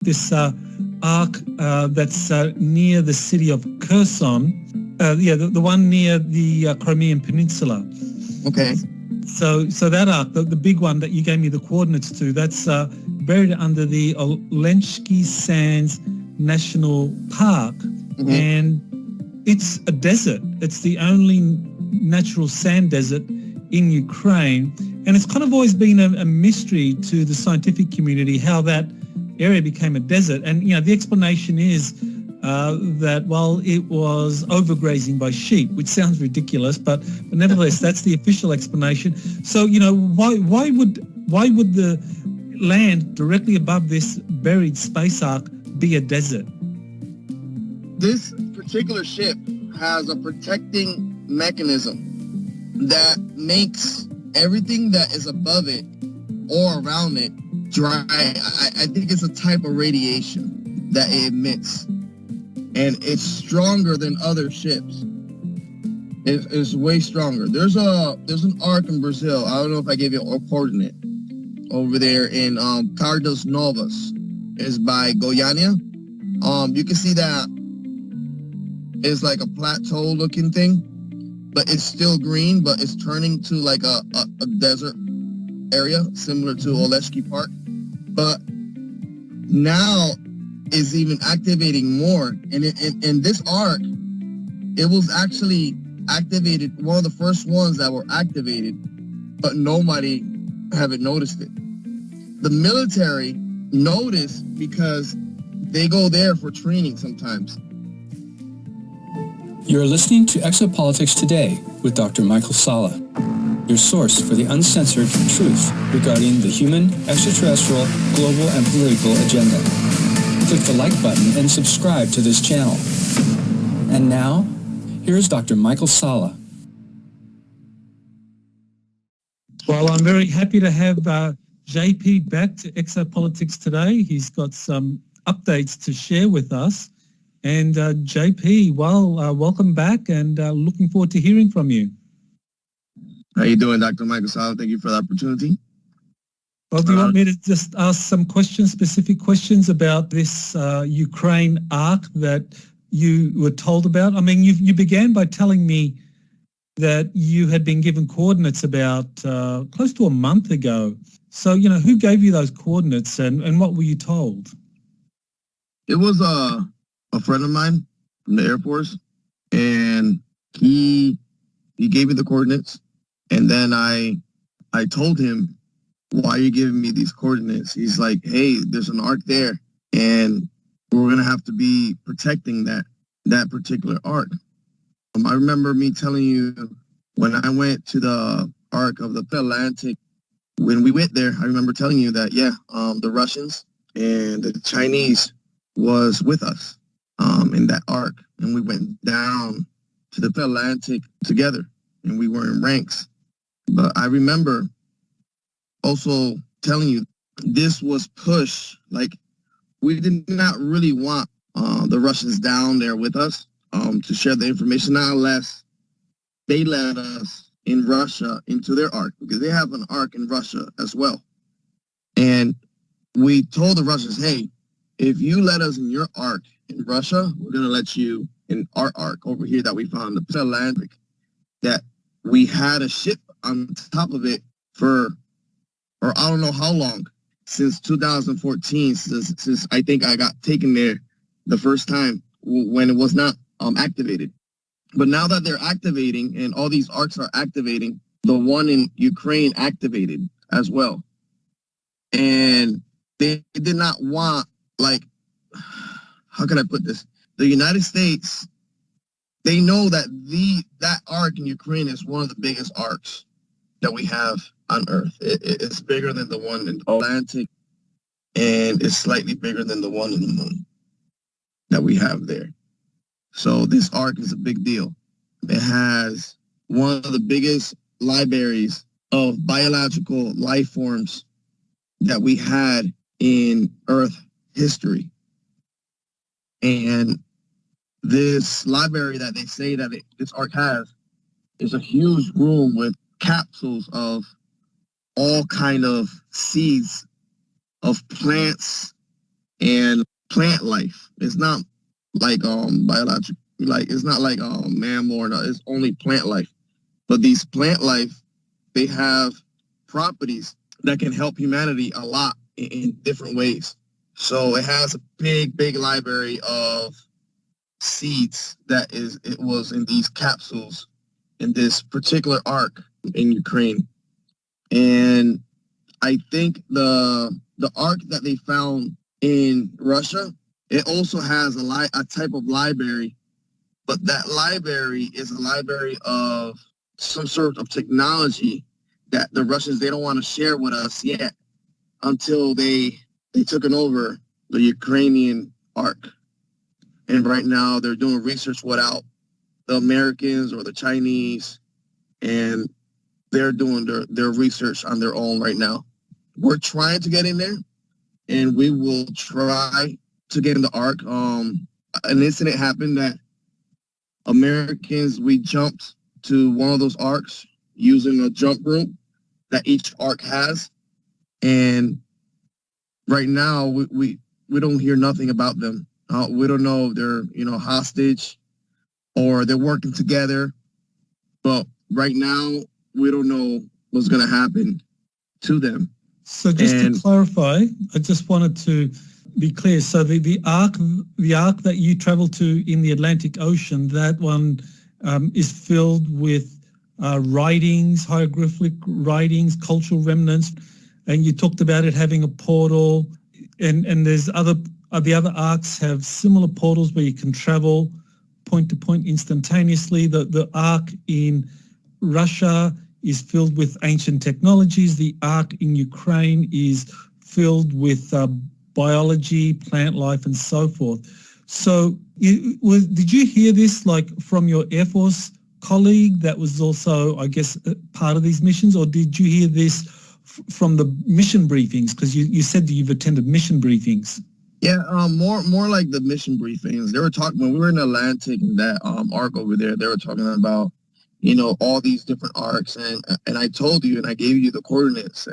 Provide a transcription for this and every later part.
this ark that's near the city of Kherson. The one near the Crimean Peninsula. Okay. So that ark, the big one that you gave me the coordinates to, that's buried under the Olenski Sands National Park, and it's a desert. It's the only natural sand desert in Ukraine, and it's kind of always been a mystery to the scientific community how that area became a desert. And the explanation is that it was overgrazing by sheep, which sounds ridiculous, but nevertheless that's the official explanation. So why would the land directly above this buried space ark be a desert? This particular ship has a protecting mechanism that makes everything that is above it or around it dry. I think it's a type of radiation that it emits, and it's stronger than other ships. It's way stronger. There's an ark in Brazil. I don't know if I gave you a coordinate over there in Cardos Novas. Is by Goiânia. You can see that it's like a plateau looking thing, but it's still green, but it's turning to like a desert area similar to Oleski Park. But now is even activating more, and in this arc, it was actually activated, one of the first ones that were activated, but nobody haven't noticed it. The military noticed because they go there for training sometimes. You're listening to Exopolitics Today with Dr. Michael Salla, your source for the uncensored truth regarding the human, extraterrestrial, global, and political agenda. Click the like button and subscribe to this channel. And now, here's Dr. Michael Salla. Well, I'm very happy to have JP back to Exopolitics today. He's got some updates to share with us. And JP, welcome back, and looking forward to hearing from you. How you doing, Dr. Michael Salla? Thank you for the opportunity. Well, do you want me to just ask some questions, specific questions about this Ukraine ark that you were told about? I mean, you began by telling me that you had been given coordinates about close to a month ago. So, who gave you those coordinates, and what were you told? It was a friend of mine from the Air Force, and he gave me the coordinates, and then I told him, why are you giving me these coordinates? He's like, hey, there's an ark there, and we're going to have to be protecting that particular ark. I remember me telling you when I went to the ark of the Atlantic, when we went there, I remember telling you that, the Russians and the Chinese was with us in that ark, and we went down to the Atlantic together, and we were in ranks. But I remember also telling you this was push. Like, we did not really want the Russians down there with us to share the information, not unless they let us in Russia into their ark, because they have an ark in Russia as well. And we told the Russians, hey, if you let us in your ark in Russia, we're going to let you in our ark over here that we found in the Atlantic, that we had a ship on top of it for I don't know how long, since 2014, since I think I got taken there the first time when it was not activated. But now that they're activating, and all these arcs are activating, the one in Ukraine activated as well. And they did not want, like, how can I put this? The United States, they know that that arc in Ukraine is one of the biggest arcs that we have on Earth. It's bigger than the one in the Atlantic, and it's slightly bigger than the one in the moon that we have there. So this ark is a big deal. It has one of the biggest libraries of biological life forms that we had in Earth history. And this library that they say that this ark has is a huge room with capsules of all kind of seeds of plants and plant life. It's not like biological, like it's not like mammal or no, it's only plant life. But these plant life, they have properties that can help humanity a lot in different ways. So it has a big library of seeds it was in these capsules in this particular ark in Ukraine. And I think the ark that they found in Russia, it also has a type of library, but that library is a library of some sort of technology that the Russians, they don't want to share with us yet until they took it over the Ukrainian ark. And right now they're doing research without the Americans or the Chinese, and they're doing their research on their own right now. We're trying to get in there, and we will try to get in the ark. An incident happened that Americans, we jumped to one of those arks using a jump rope that each ark has, and right now we don't hear nothing about them. We don't know if they're hostage or they're working together, but right now we don't know what's going to happen to them. So just to clarify, I just wanted to be clear. So the ark that you travel to in the Atlantic Ocean, that one is filled with writings, hieroglyphic writings, cultural remnants, and you talked about it having a portal, and there's the other arks have similar portals where you can travel point to point instantaneously. The ark in Russia is filled with ancient technologies. The ark in Ukraine is filled with biology, plant life, and so forth. So did you hear this like from your Air Force colleague that was also, I guess, part of these missions, or did you hear this from the mission briefings? Because you said that you've attended mission briefings. Yeah, more like the mission briefings. They were talking when we were in Atlantic, that arc over there. They were talking about all these different arcs, and I told you and I gave you the coordinates,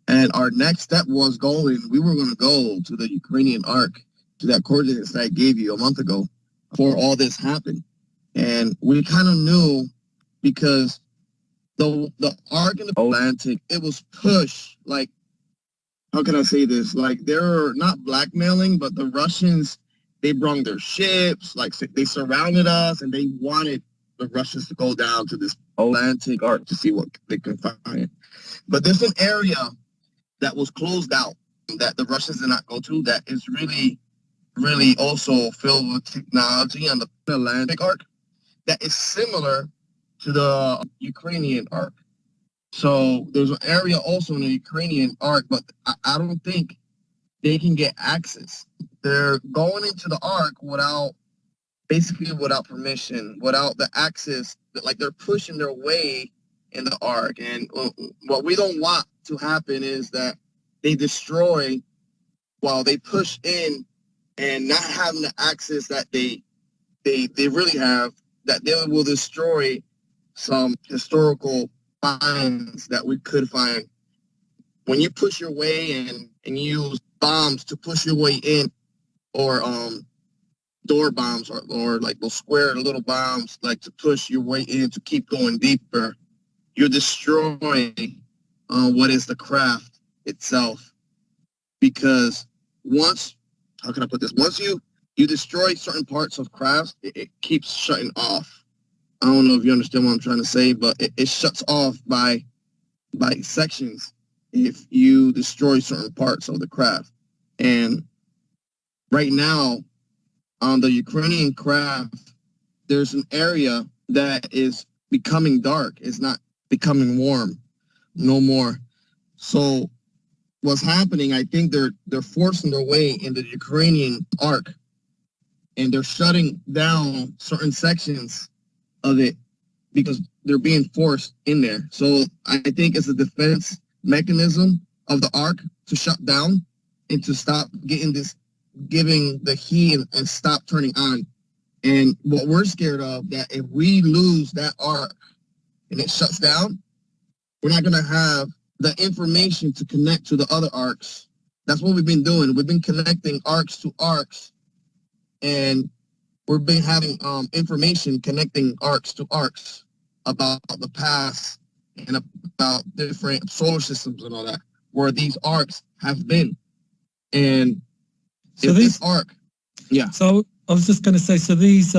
and our next step was we were going to go to the Ukrainian arc, to that coordinates that I gave you a month ago before all this happened. And we kind of knew because the arc in the Atlantic, it was pushed, like, how can I say this? Like, they're not blackmailing, but the Russians, they brung their ships, like they surrounded us, and they wanted the Russians to go down to this Atlantic arc to see what they can find. But there's an area that was closed out that the Russians did not go to that is really, really also filled with technology on the Atlantic arc that is similar to the Ukrainian arc. So there's an area also in the Ukrainian arc, but I don't think they can get access. They're going into the arc without permission, without the access. Like, they're pushing their way in the arc. And what we don't want to happen is that they destroy while they push in, and not having the access that they really have, that they will destroy some historical finds that we could find. When you push your way in and you use bombs to push your way in, or door bombs, or like those square little bombs, like to push your way in to keep going deeper, you're destroying what is the craft itself. Because once you destroy certain parts of crafts, it keeps shutting off. I don't know if you understand what I'm trying to say, but it shuts off by sections if you destroy certain parts of the craft. And right now, on the Ukrainian craft, there's an area that is becoming dark. It's not becoming warm no more. So what's happening, I think they're forcing their way in the Ukrainian arc, and they're shutting down certain sections of it because they're being forced in there. So I think it's a defense mechanism of the arc to shut down and to stop giving the heat and stop turning on. And what we're scared of, that if we lose that arc and it shuts down, we're not going to have the information to connect to the other arcs That's what we've been doing. We've been connecting arcs to arcs, and we've been having information connecting arcs to arcs about the past and about different solar systems and all that, where these arcs have been. And So if these this arc, yeah. So I was just going to say, so these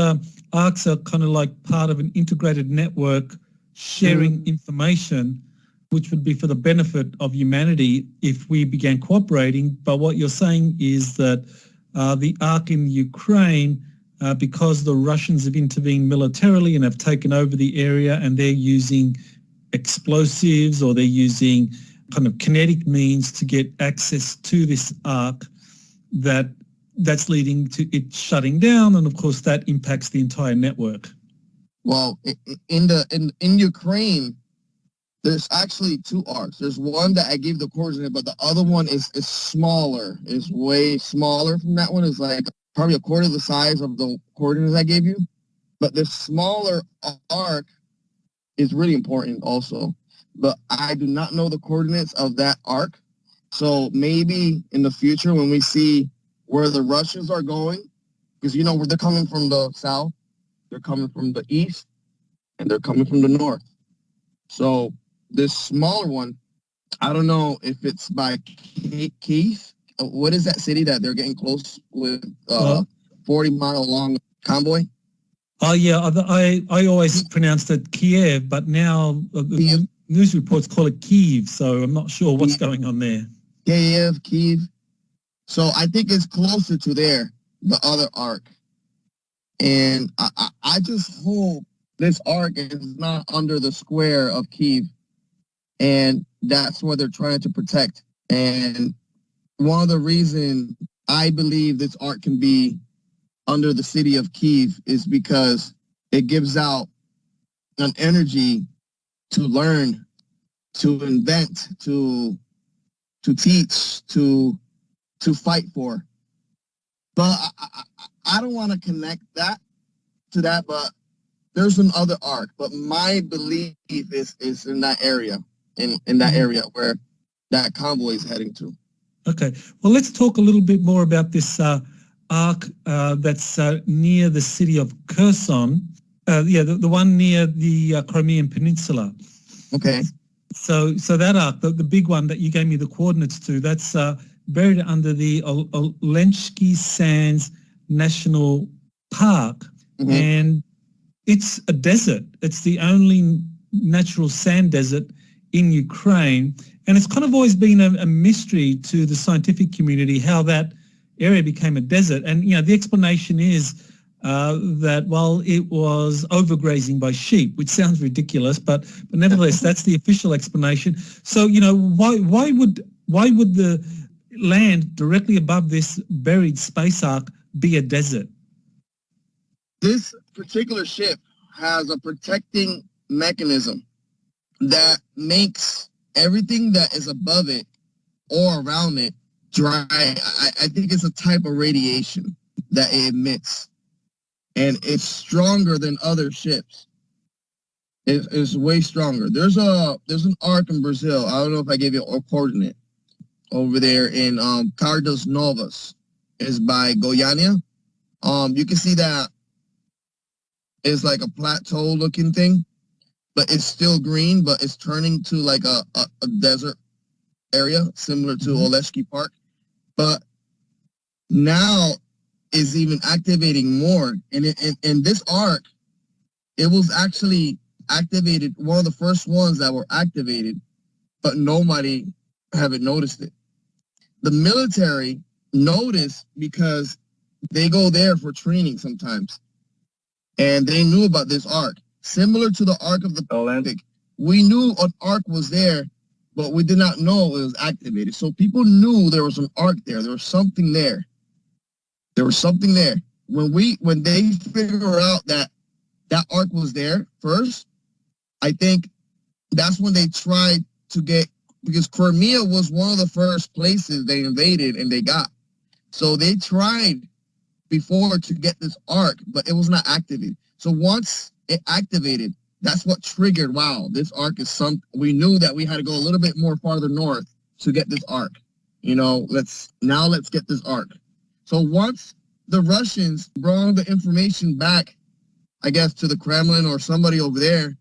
ARCs are kind of like part of an integrated network sharing information, which would be for the benefit of humanity if we began cooperating. But what you're saying is that the ARC in Ukraine, because the Russians have intervened militarily and have taken over the area, and they're using explosives or they're using kind of kinetic means to get access to this ARC, that's leading to it shutting down, and of course that impacts the entire network. Well, in Ukraine, there's actually two arcs. There's one that I gave the coordinate, but the other one is smaller. It's way smaller from that one. It's like probably a quarter the size of the coordinates I gave you. But the smaller arc is really important also. But I do not know the coordinates of that arc. So maybe in the future when we see where the Russians are going, because, you know, where they're coming from the south, they're coming from the east, and they're coming from the north. So this smaller one, I don't know if it's by Kiev. What is that city that they're getting close with 40-mile long convoy? Oh, yeah, I always pronounced it Kiev, but now the news reports call it Kyiv, so I'm not sure what's going on there. Kiev. So I think it's closer to there, the other arc. And I just hope this arc is not under the square of Kiev. And that's what they're trying to protect. And one of the reasons I believe this arc can be under the city of Kiev is because it gives out an energy to learn, to invent, to teach, to fight for. But I don't want to connect that to that, but there's another arc. But my belief is in that area, in that area where that convoy is heading to. Okay. Well, let's talk a little bit more about this arc that's near the city of Kherson. The one near the Crimean Peninsula. Okay. So that arc, the big one that you gave me the coordinates to, that's buried under the Olenchky Sands National Park, and it's a desert. It's the only natural sand desert in Ukraine, and it's kind of always been a mystery to the scientific community how that area became a desert. And you know, the explanation is that while it was overgrazing by sheep, which sounds ridiculous, but nevertheless that's the official explanation. So you know, why would the land directly above this buried space arc be a desert? This particular ship has a protecting mechanism that makes everything that is above it or around it dry. I think it's a type of radiation that it emits, and it's stronger than other ships. It's way stronger. There's an arc in Brazil. I don't know if I gave you a coordinate. Over there in Cardas Novas is by Goiânia. You can see that it's like a plateau looking thing, but it's still green, but it's turning to like a desert area similar to Oleshki Park. But now is even activating more. And in this arc, it was actually activated, one of the first ones that were activated, but nobody haven't noticed it. The military noticed because they go there for training sometimes. And they knew about this arc. Similar to the arc of the Atlantic. We knew an arc was there, but we did not know it was activated. So people knew there was an arc there. There was something there. There was something there. When they figure out that arc was there first, I think that's when they tried to get, because Crimea was one of the first places they invaded and they got. So they tried before to get this arc, but it was not activated. So once it activated, that's what triggered, wow, this arc is we knew that we had to go a little bit more farther north to get this arc. let's get this Ark. So once the Russians brought the information back, I guess, to the Kremlin or somebody over there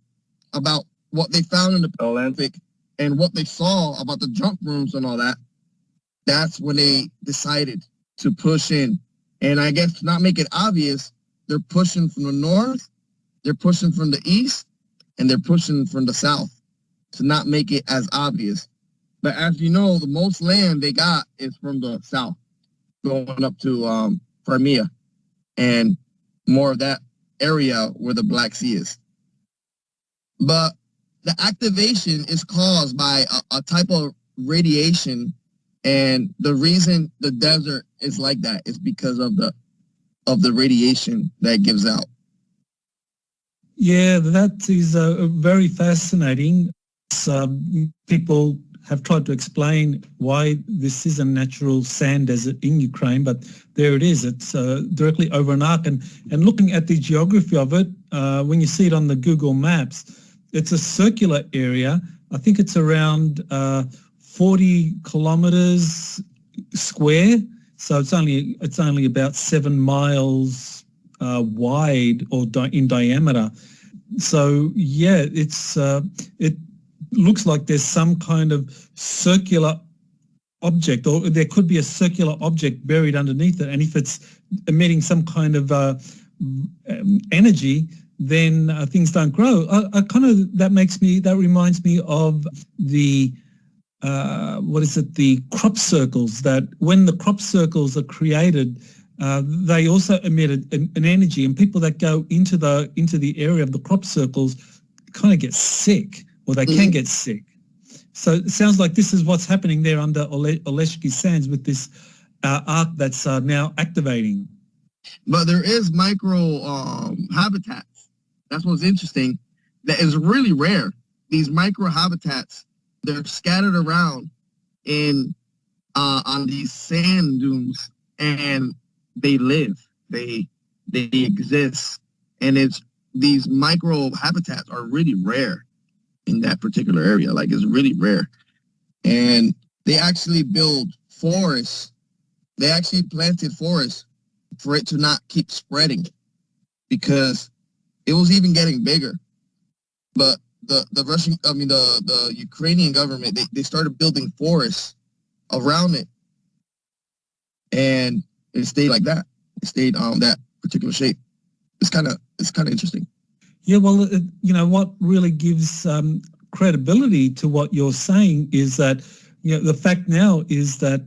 about what they found in the Atlantic and what they saw about the jump rooms and all that, that's when they decided to push in. And I guess to not make it obvious, they're pushing from the north, they're pushing from the east, and they're pushing from the south to not make it as obvious. But as you know, the most land they got is from the south, going up to Crimea and more of that area where the Black Sea is. But the activation is caused by a type of radiation, and the reason the desert is like that is because of the radiation that it gives out. Yeah, that is very fascinating. People have tried to explain why this is a natural sand desert in Ukraine, but there it is. It's directly over an arc. And looking at the geography of it, when you see it on the Google Maps, it's a circular area. I think it's around 40 kilometers square. So it's only about 7 miles wide or in diameter. So yeah, it looks like there's some kind of circular object, or there could be a circular object buried underneath it. And if it's emitting some kind of energy, then things don't grow. That reminds me of the the crop circles, that when the crop circles are created, they also emitted an energy, and people that go into the area of the crop circles kind of get sick, or they can get sick. So it sounds like this is what's happening there under Oleshki Sands with this arc that's now activating. But there is micro habitats. That's what's interesting. That is really rare. These micro habitats, they're scattered around on these sand dunes, and they live. They exist, and these micro habitats are really rare in that particular area. Like, it's really rare. And they actually build forests. They actually planted forests for it to not keep spreading, because it was even getting bigger. But the Ukrainian government, they started building forests around it, and it stayed like that. It stayed that particular shape. It's kind of interesting. Yeah, well, what really gives credibility to what you're saying is that, the fact now is that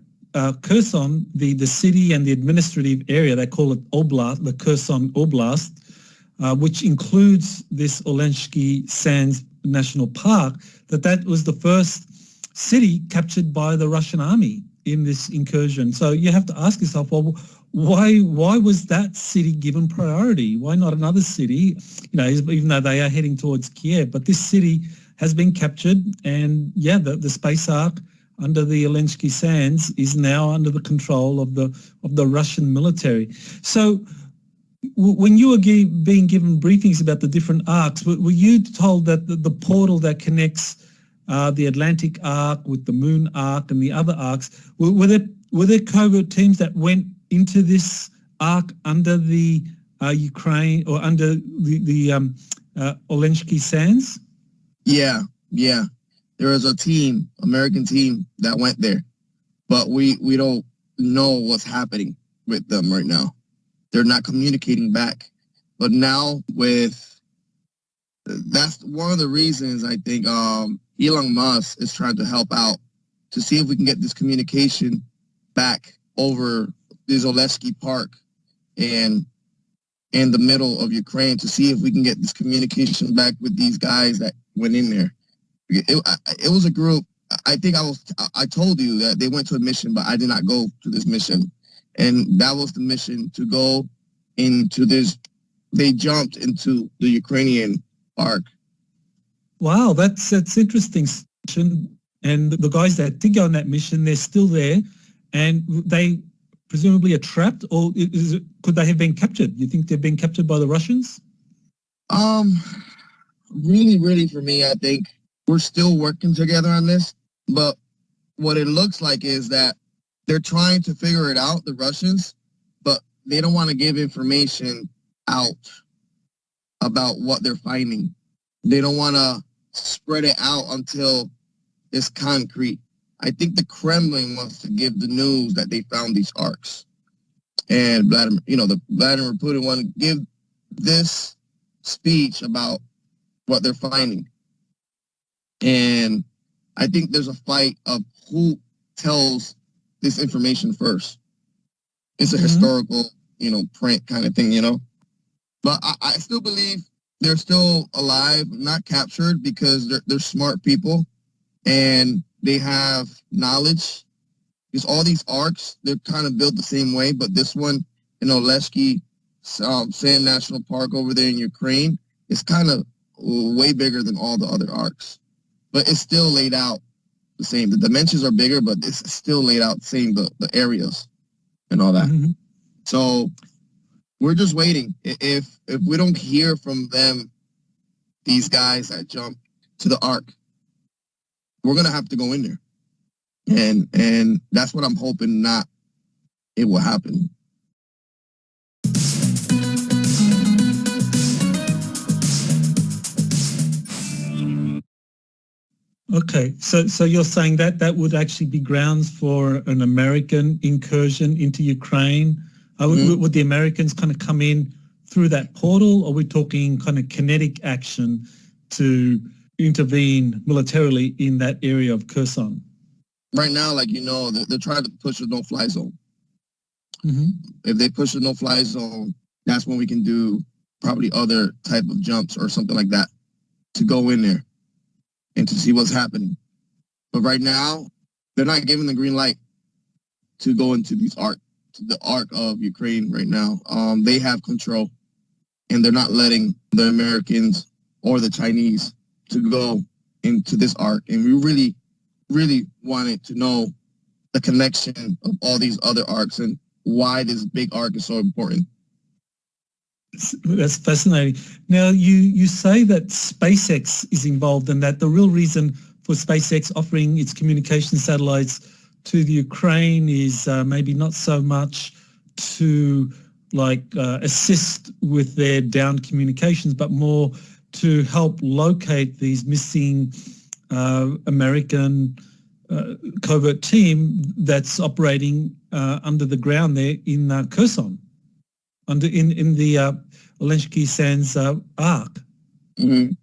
Kherson, the city and the administrative area, they call it Oblast, the Kherson Oblast, which includes this Oleshki Sands National Park, that was the first city captured by the Russian army in this incursion. So you have to ask yourself, well, why was that city given priority? Why not another city? Even though they are heading towards Kiev, but this city has been captured, and the space ark under the Oleshki Sands is now under the control of the Russian military. So when you were being given briefings about the different arcs, were you told that the portal that connects the Atlantic arc with the Moon arc and the other arcs, were there covert teams that went into this arc under the Ukraine, or under the Oleshki Sands? Yeah. There was a team, American team, that went there, but we don't know what's happening with them right now. They're not communicating back. But now that's one of the reasons I think Elon Musk is trying to help out, to see if we can get this communication back over this Oleshki Park and in the middle of Ukraine, to see if we can get this communication back with these guys that went in there. It was a group. I think I told you that they went to a mission, but I did not go to this mission. And that was the mission, to go into this. They jumped into the Ukrainian ark. Wow, that's interesting. And the guys that did go on that mission, they're still there, and they presumably are trapped, or could they have been captured? You think they've been captured by the Russians? Really, for me, I think we're still working together on this. But what it looks like is that they're trying to figure it out, the Russians, but they don't want to give information out about what they're finding. They don't want to spread it out until it's concrete. I think the Kremlin wants to give the news that they found these Arks. And Vladimir Putin want to give this speech about what they're finding. And I think there's a fight of who tells this information first. It's a historical, print kind of thing, But I still believe they're still alive, not captured, because they're smart people and they have knowledge. Because all these Arks, they're kind of built the same way, but this one, Leshki Sand National Park over there in Ukraine, is kind of way bigger than all the other Arks. But it's still laid out the same. The dimensions are bigger, but it's still laid out the same, the areas and all that. Mm-hmm. So we're just waiting. If we don't hear from them, these guys that jump to the Ark, we're going to have to go in there. And that's what I'm hoping it will happen. Okay, so you're saying that would actually be grounds for an American incursion into Ukraine? Would the Americans kind of come in through that portal, or are we talking kind of kinetic action to intervene militarily in that area of Kherson? Right now, they're trying to push a no-fly zone. Mm-hmm. If they push a no-fly zone, that's when we can do probably other type of jumps or something like that to go in there and to see what's happening. But right now, they're not giving the green light to go into the Ark of Ukraine right now. They have control, and they're not letting the Americans or the Chinese to go into this Ark. And we really, really wanted to know the connection of all these other Arks and why this big Ark is so important. That's fascinating. Now, you say that SpaceX is involved and that the real reason for SpaceX offering its communication satellites to the Ukraine is maybe not so much to assist with their downed communications, but more to help locate these missing American covert team that's operating under the ground there in Kherson, in the Olenshky Sands Ark. Mm-hmm.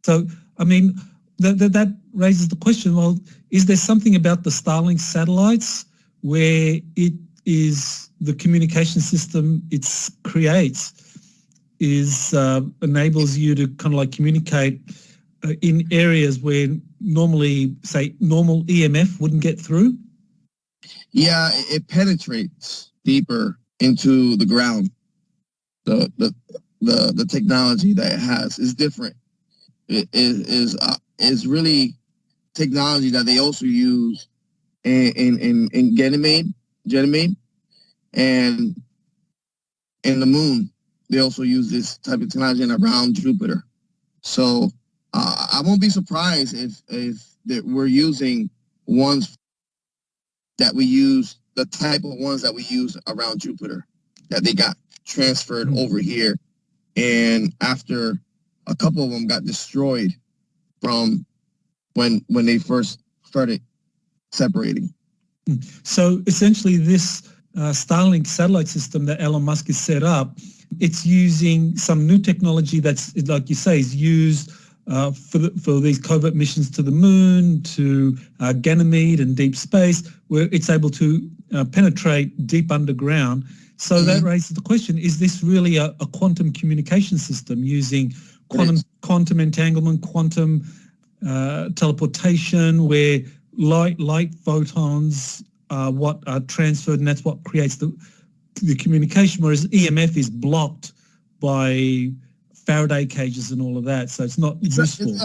So, I mean, that raises the question, well, is there something about the Starlink satellites where it is the communication system it creates enables you to kind of communicate in areas where normally, say, normal EMF wouldn't get through? Yeah, it penetrates deeper into the ground. The technology that it has is different. It is really technology that they also use in Ganymede, and in the moon. They also use this type of technology around Jupiter. So I won't be surprised if we're using ones that we use, the type of ones that we use around Jupiter, that they got transferred over here. And after a couple of them got destroyed from when they first started separating. So essentially this Starlink satellite system that Elon Musk has set up, it's using some new technology that's, like you say, is used for these covert missions to the moon, to Ganymede and deep space, where it's able to penetrate deep underground. So that raises the question, is this really a quantum communication system using quantum entanglement, quantum teleportation, where light photons are what are transferred, and that's what creates the communication, whereas EMF is blocked by Faraday cages and all of that, so it's not useful.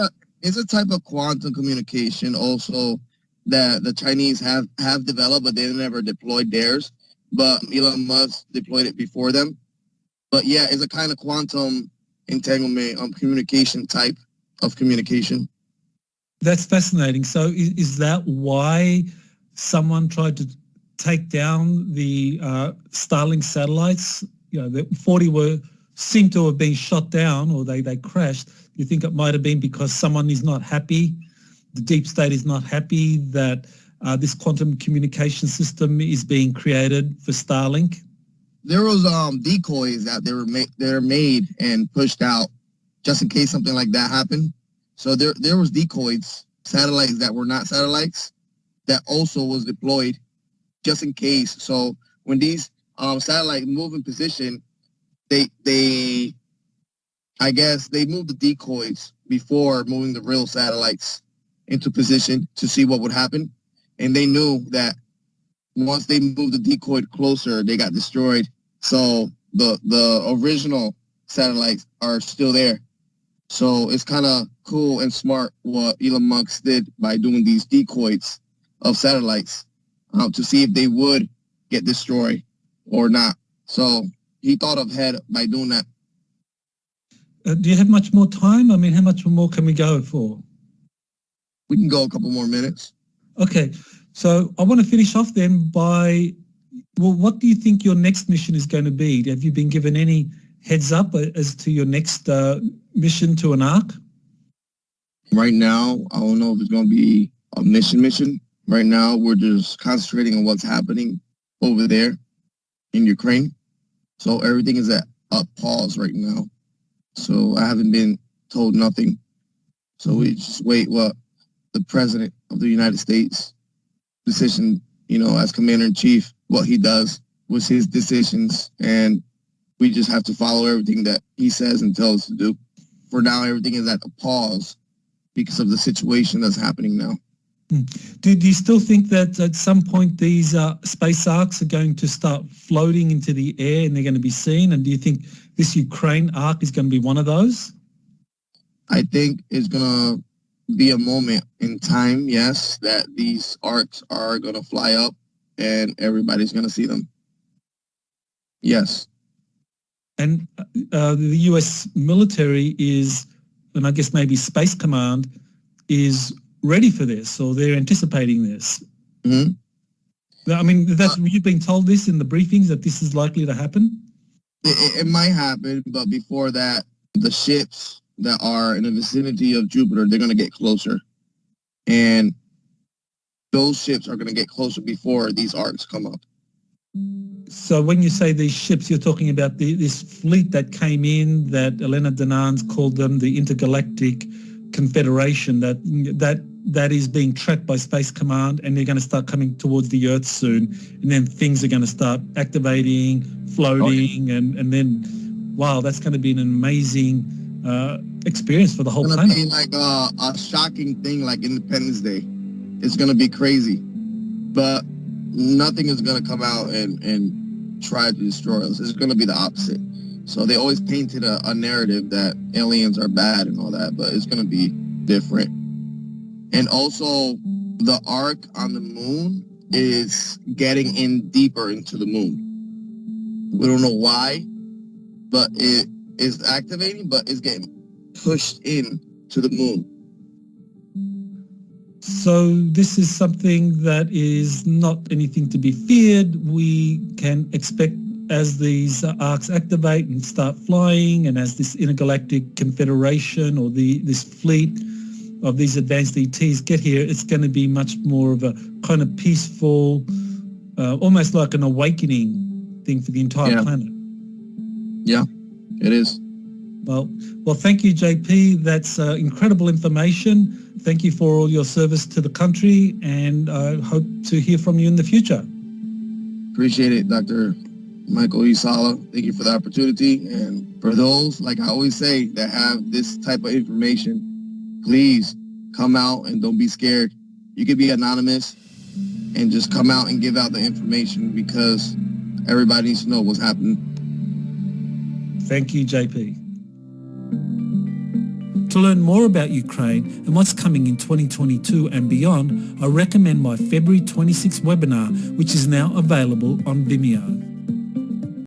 It's a type of quantum communication also that the Chinese have developed, but they never deployed theirs. But Elon Musk deployed it before them. But yeah, it's a kind of quantum entanglement communication type of communication. That's fascinating. So is that why someone tried to take down the Starlink satellites? The 40 seem to have been shot down, or they crashed. You think it might have been because someone is not happy, the deep state is not happy that this quantum communication system is being created for Starlink? There was decoys that they're made and pushed out just in case something like that happened. So there was decoys, satellites that were not satellites, that also was deployed just in case. So when these satellites move in position, they I guess they moved the decoys before moving the real satellites into position to see what would happen. And they knew that once they moved the decoy closer, they got destroyed. So the original satellites are still there. So it's kind of cool and smart what Elon Musk did by doing these decoys of satellites to see if they would get destroyed or not. So he thought ahead by doing that. Do you have much more time? I mean, how much more can we go for? We can go a couple more minutes. Okay, so I want to finish off then by, well, what do you think your next mission is going to be? Have you been given any heads up as to your next mission to an Ark? Right now, I don't know if it's going to be a mission. Right now, we're just concentrating on what's happening over there in Ukraine. So everything is at a pause right now. So I haven't been told nothing. So we just wait what the President of the United States decision, as Commander-in-Chief, what he does was his decisions. And we just have to follow everything that he says and tells us to do. For now, everything is at a pause because of the situation that's happening now. Do you still think that at some point these space arks are going to start floating into the air and they're going to be seen? And do you think this Ukraine ark is going to be one of those? I think it's going to be a moment in time, yes, that these arks are going to fly up and everybody's going to see them. Yes. And the US military is, and I guess maybe Space Command, is ready for this, or they're anticipating this. Mm-hmm. I mean, you've been told this in the briefings, that this is likely to happen? It might happen, but before that, the ships that are in the vicinity of Jupiter, they're going to get closer. And those ships are going to get closer before these arcs come up. So when you say these ships, you're talking about this fleet that came in, that Elena Danan's called them the Intergalactic Confederation, that is being tracked by Space Command, and they're going to start coming towards the Earth soon, and then things are going to start activating, floating, and then, wow, that's going to be an amazing experience for the whole planet. It's going to be like a shocking thing like Independence Day. It's going to be crazy, but nothing is going to come out and try to destroy us. It's going to be the opposite. So they always painted a narrative that aliens are bad and all that, but it's going to be different. And also, the arc on the moon is getting in deeper into the moon. We don't know why, but it is activating, but it's getting pushed in to the moon. So this is something that is not anything to be feared. We can expect, as these arcs activate and start flying, and as this intergalactic confederation or this fleet of these advanced ETs get here, it's going to be much more of a kind of peaceful, almost like an awakening thing for the entire planet. Yeah, it is. Well, thank you, JP. That's incredible information. Thank you for all your service to the country, and I hope to hear from you in the future. Appreciate it, Dr. Michael E. Sala. Thank you for the opportunity. And for those, like I always say, that have this type of information, please come out and don't be scared. You could be anonymous and just come out and give out the information, because everybody needs to know what's happening. Thank you, JP. To learn more about Ukraine and what's coming in 2022 and beyond, I recommend my February 26 webinar, which is now available on Vimeo.